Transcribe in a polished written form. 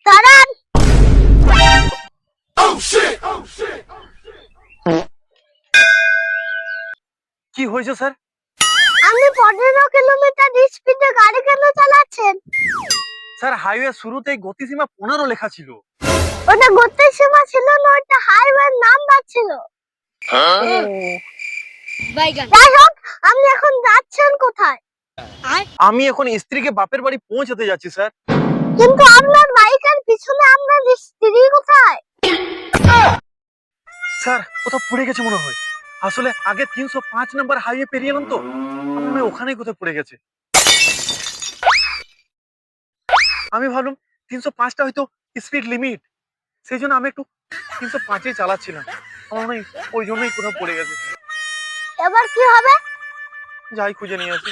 দাঁড়ান। কি হয়েছে স্যার? আপনি 15 কিলোমিটার স্পিডে গাড়ি কেন চালাচ্ছেন? স্যার হাইওয়ে শুরুতেই গতিসীমা 15 লেখা ছিল। ওটা গতির সীমা ছিল না, ওটা হাইওয়ের নাম্বার ছিল। যাই হোক, আপনি এখন যাচ্ছেন কোথায়? আমি এখন স্ত্রীকে বাপের বাড়ি পৌঁছাতে যাচ্ছি স্যার। কিন্তু আপনার বাইকের পিছনে আপনার স্ত্রী কোথায়? স্যার কোথাও পড়ে গেছে মনে হয়। আসলে আগে 305 নাম্বার হাইওয়ে পেরিয়ে এলাম তো, আমার মনে হয় ওখানেই কোথাও পড়ে গেছে। আমি ভাবলাম 305টা হয়তো স্পিড লিমিট, সেই জন্য আমি একটু 305-এ চালাচ্ছিলাম। আমার মনে হয় ওই জন্যই কোথাও পড়ে গেছে। এবার কি হবে? যাই খুঁজে নিয়ে আসি।